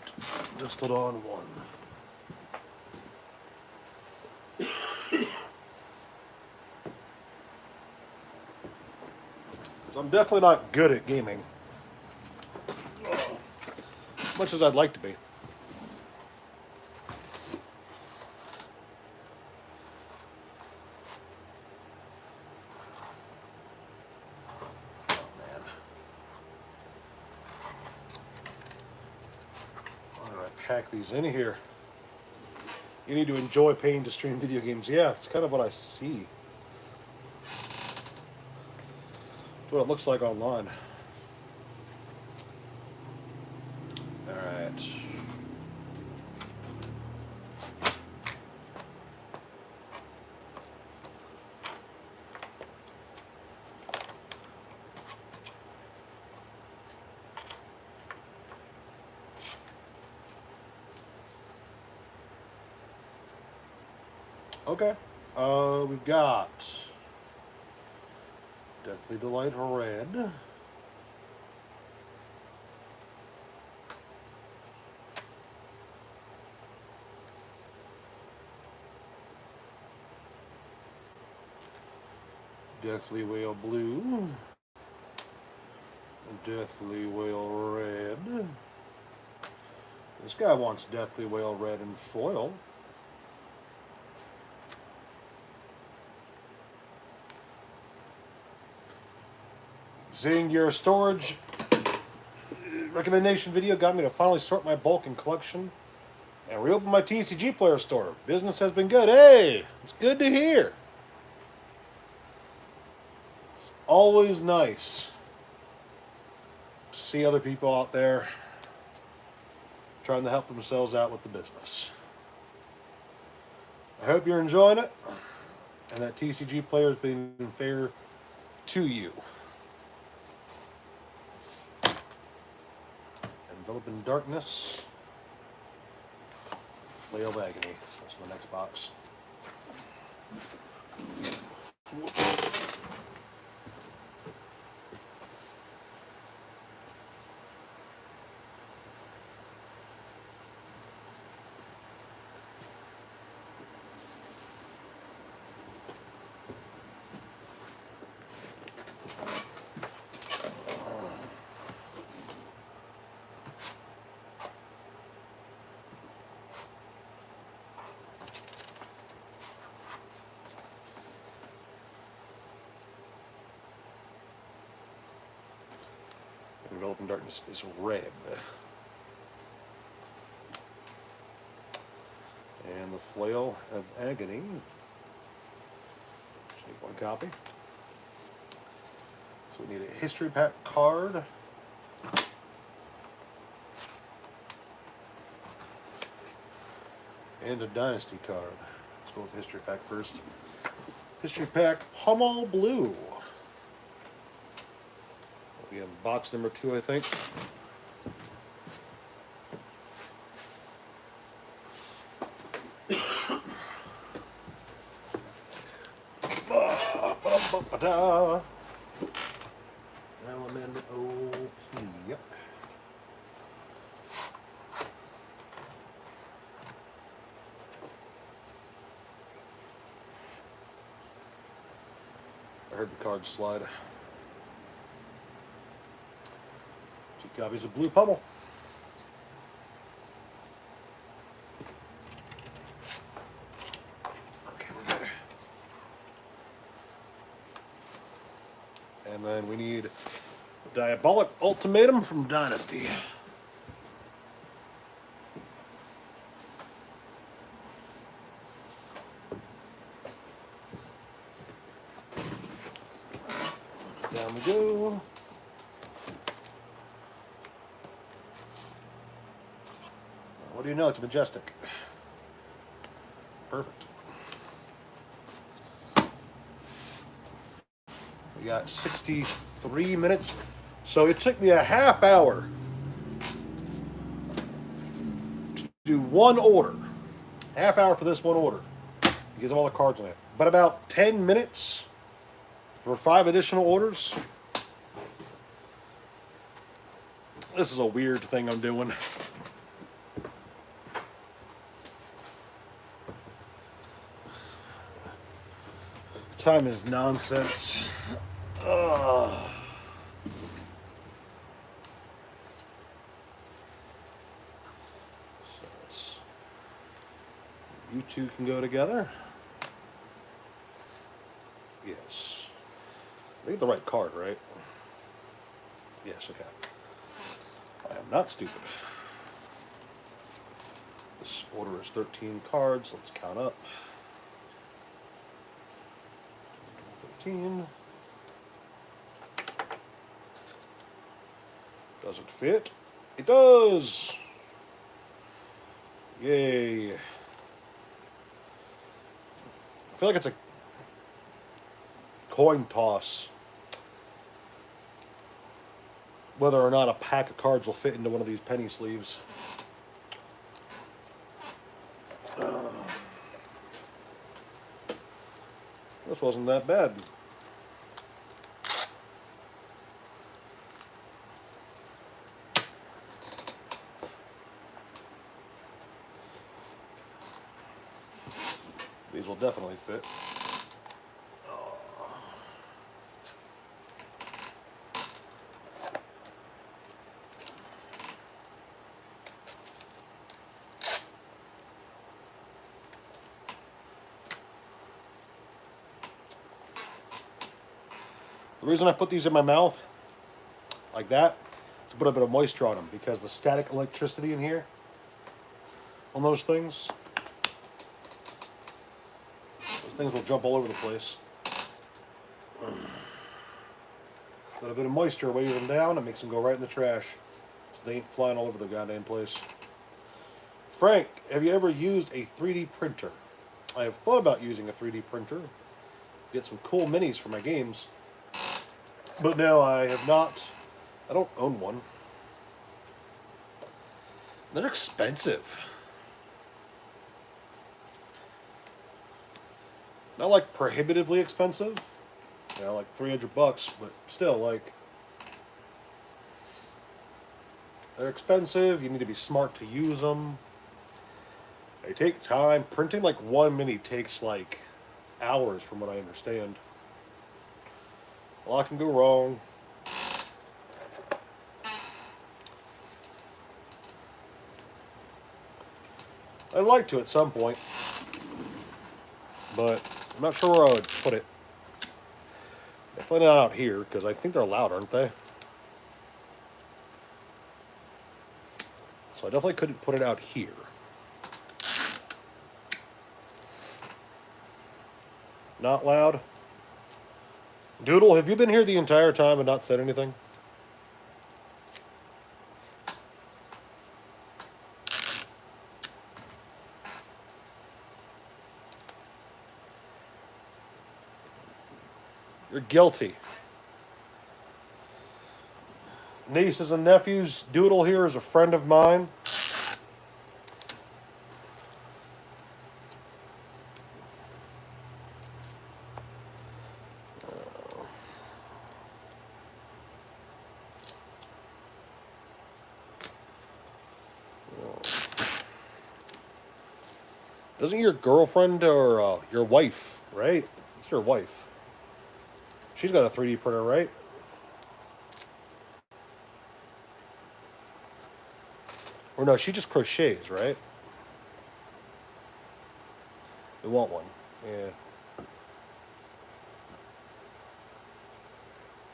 just hold on 1. Because I'm definitely not good at gaming. As much as I'd like to be. Pack these in here. You need to enjoy paying to stream video games. Yeah, it's kind of what I see. It's what it looks like online. Alright. Okay, we've got Deathly Delight Red. Deathly Whale Blue. Deathly Whale Red. This guy wants Deathly Whale Red in foil. Seeing your storage recommendation video got me to finally sort my bulk and collection and reopen my TCG player store. Business has been good. Hey, it's good to hear. It's always nice to see other people out there trying to help themselves out with the business. I hope you're enjoying it, and that TCG player is being fair to you. Envelop in Darkness. Flail of Agony. That's my next box. Envelop in Darkness is red. And the Flail of Agony. Just need one copy. So we need a history pack card. And a dynasty card. Let's go with history pack first. History pack Pummel Blue. We have box number 2, I think. Element OP. Yep. I heard the card slide. 2 copies of Blue Pummel. Okay, we're good. And then we need a Diabolic Ultimatum from Dynasty. Down we go. What do you know? It's majestic. Perfect. We got 63 minutes. So it took me a half hour to do one order. Half hour for this one order. Because of all the cards in it. But about 10 minutes for 5 additional orders. This is a weird thing I'm doing. Time is nonsense. Ugh. So you two can go together. Yes. I get the right card, right? Yes, okay. I am not stupid. This order is 13 cards. Let's count up. 13. Does it fit? It does! Yay. I feel like it's a coin toss whether or not a pack of cards will fit into one of these penny sleeves. This wasn't that bad. These will definitely fit. The reason I put these in my mouth like that is to put a bit of moisture on them, because the static electricity in here on those things will jump all over the place. Put a bit of moisture weighs them down and makes them go right in the trash, so they ain't flying all over the goddamn place. Frank, have you ever used a 3D printer? I have thought about using a 3D printer. Get some cool minis for my games. But no, I have not. I don't own one. They're expensive. Not like prohibitively expensive. You know, like $300, but still, like, they're expensive. You need to be smart to use them. They take time. Printing like one mini takes like hours, from what I understand. A lot can go wrong. I'd like to at some point, but I'm not sure where I would put it. Definitely not out here, because I think they're loud, aren't they? So I definitely couldn't put it out here. Not loud. Doodle, have you been here the entire time and not said anything? You're guilty. Nieces and nephews, Doodle here is a friend of mine. Doesn't your girlfriend or your wife, right? It's your wife. She's got a 3D printer, right? Or no, she just crochets, right? We want one. Yeah.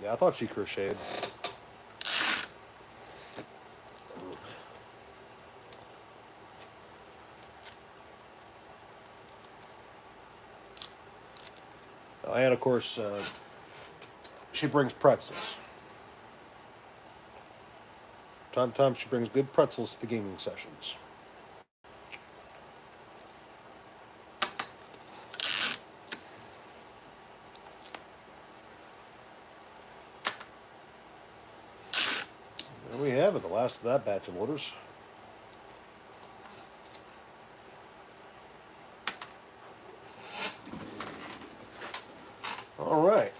Yeah, I thought she crocheted. And of course, she brings pretzels. Time to time, she brings good pretzels to the gaming sessions. There we have it, the last of that batch of orders. All right,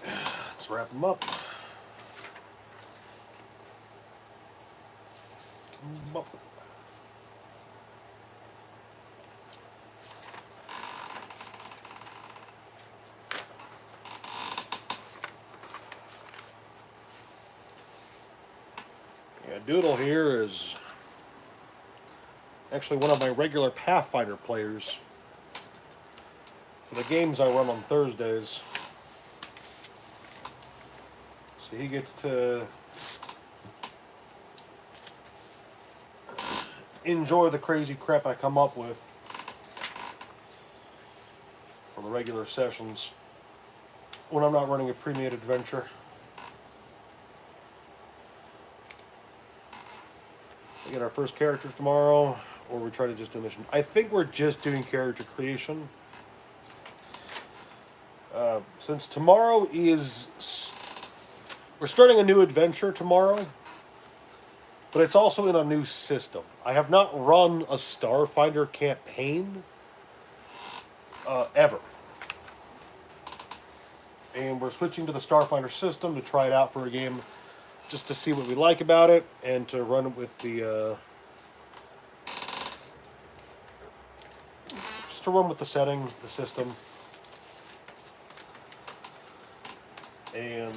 let's wrap them up. Yeah, Doodle here is actually one of my regular Pathfinder players for the games I run on Thursdays. So he gets to enjoy the crazy crap I come up with for the regular sessions when I'm not running a pre-made adventure. We get our first characters tomorrow, or we try to just do a mission. I think we're just doing character creation. Since tomorrow is... We're starting a new adventure tomorrow, but it's also in a new system. I have not run a Starfinder campaign ever. And we're switching to the Starfinder system to try it out for a game, just to see what we like about it, and to run it with the... just to run with the setting, the system. And...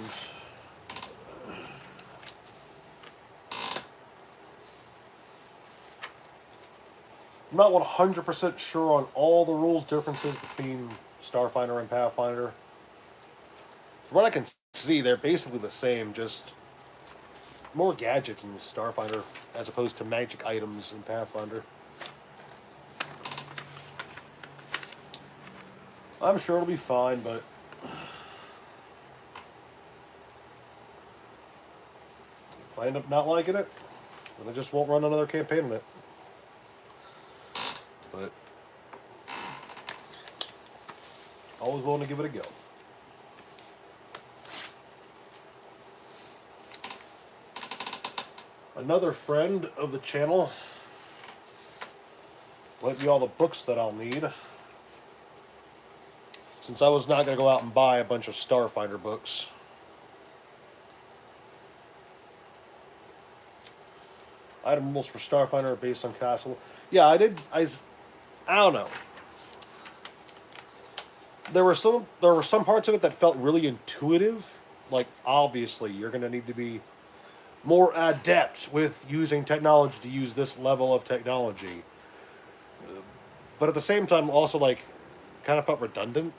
I'm not 100% sure on all the rules differences between Starfinder and Pathfinder. From what I can see, they're basically the same, just more gadgets in Starfinder as opposed to magic items in Pathfinder. I'm sure it'll be fine, but if I end up not liking it, then I just won't run another campaign on it. but always willing to give it a go. Another friend of the channel lent me all the books that I'll need, since I was not going to go out and buy a bunch of Starfinder books. Item rules for Starfinder are based on Castle. Yeah, I don't know. There were some parts of it that felt really intuitive. Like, obviously, you're going to need to be more adept with using technology to use this level of technology. But at the same time, also, like, kind of felt redundant.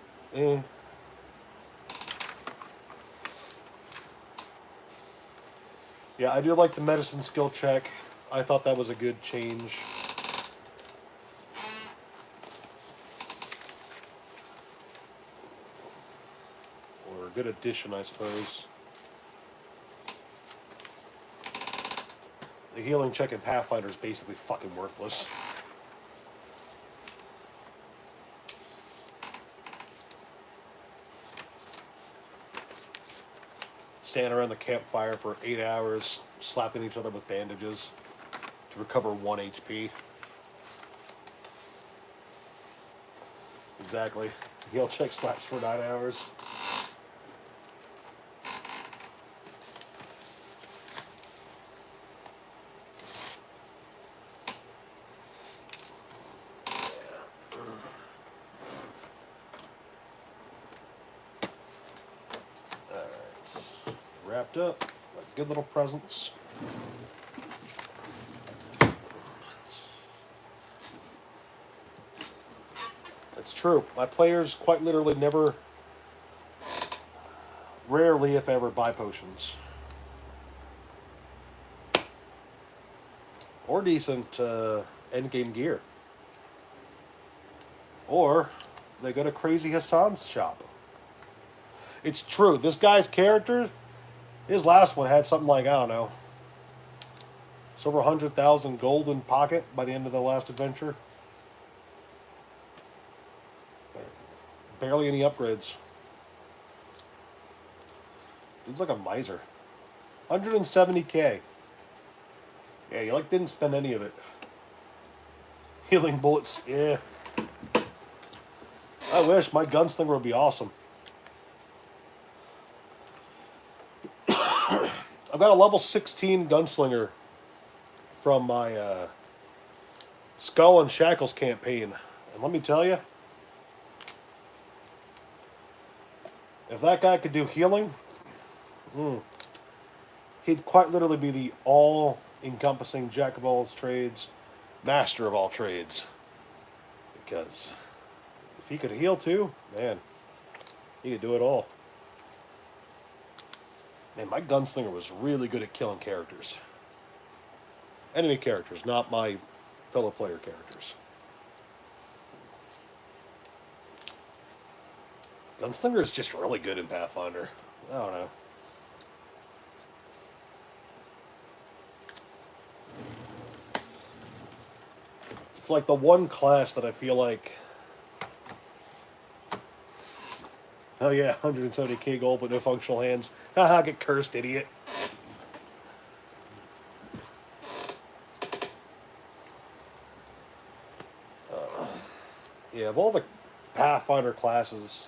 Yeah, I do like the medicine skill check. I thought that was a good change. Or a good addition, I suppose. The healing check in Pathfinder is basically fucking worthless. Stand around the campfire for 8 hours, slapping each other with bandages to recover 1 HP. Exactly. Heal check slaps for 9 hours. Wrapped up, like good little presents. It's true. My players quite literally never, rarely if ever, buy potions. Or decent endgame gear. Or they go to Crazy Hassan's shop. It's true. This guy's character, his last one had something like, I don't know, it's over 100,000 gold in pocket by the end of the last adventure. Barely any upgrades. Dude's like a miser. 170k. Yeah, you like didn't spend any of it. Healing bullets, yeah. I wish my gunslinger would be awesome. I've got a level 16 gunslinger from my Skull and Shackles campaign. And let me tell you, if that guy could do healing, he'd quite literally be the all-encompassing jack of all trades, master of all trades. Because if he could heal too, man, he could do it all. Man, my gunslinger was really good at killing characters. Enemy characters, not my fellow player characters. Gunslinger is just really good in Pathfinder. I don't know. It's like the one class that I feel like, oh yeah, 170k gold but no functional hands. Haha, get cursed, idiot. Yeah, of all the Pathfinder classes,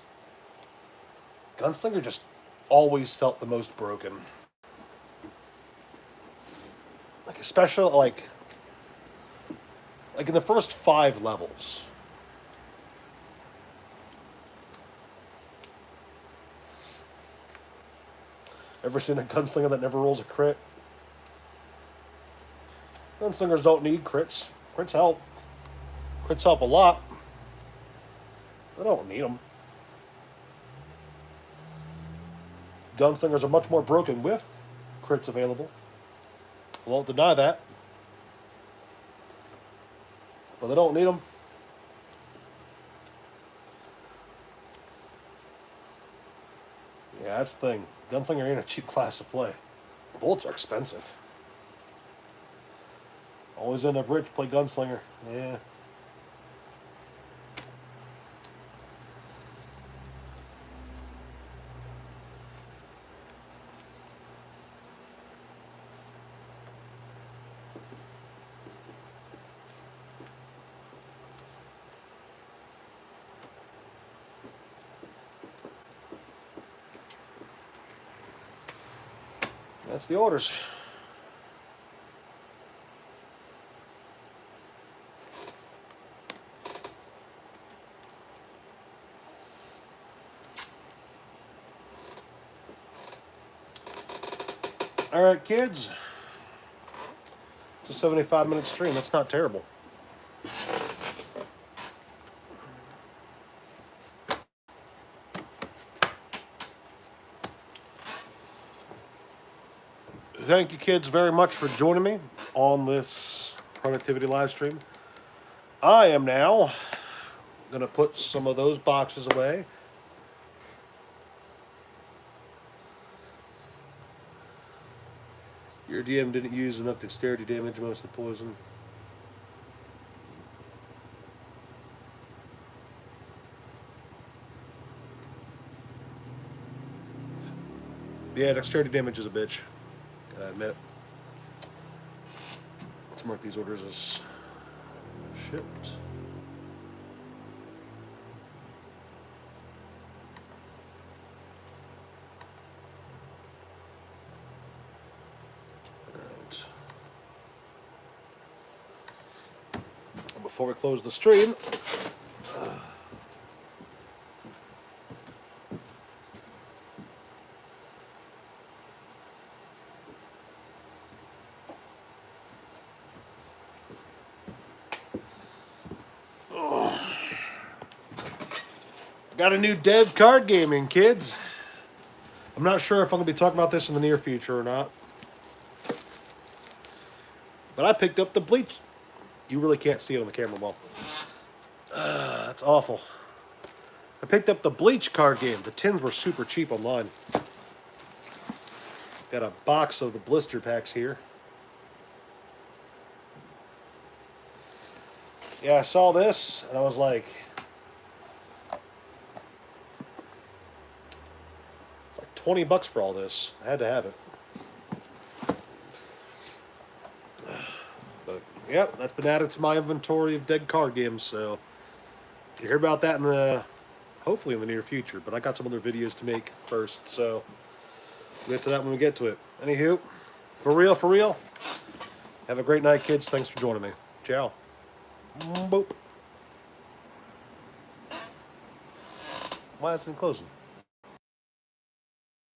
Gunslinger just always felt the most broken. Like, especially, like in the first 5 levels. Ever seen a gunslinger that never rolls a crit? Gunslingers don't need crits. Crits help. Crits help a lot. They don't need them. Gunslingers are much more broken with crits available. I won't deny that. But they don't need them. Yeah, that's the thing. Gunslinger ain't a cheap class to play. Bullets are expensive. Always end up rich, play Gunslinger. Yeah. That's the orders. All right, kids. It's a 75-minute stream. That's not terrible. Thank you, kids, very much for joining me on this productivity live stream. I am now going to put some of those boxes away. Your DM didn't use enough dexterity damage, most of the poison. Yeah, dexterity damage is a bitch, I admit. Let's mark these orders as shipped. Alright. Before we close the stream, got a new dev card gaming, kids. I'm not sure if I'm going to be talking about this in the near future or not. But I picked up the Bleach. You really can't see it on the camera well. That's awful. I picked up the Bleach card game. The tins were super cheap online. Got a box of the blister packs here. Yeah, I saw this and I was like, it's like 20 bucks for all this. I had to have it. But yep, that's been added to my inventory of dead card games, so you hear about that in the hopefully in the near future, but I got some other videos to make first, so we'll get to that when we get to it. Anywho, for real, have a great night, kids. Thanks for joining me. Ciao. Boop. Why isn't it closing?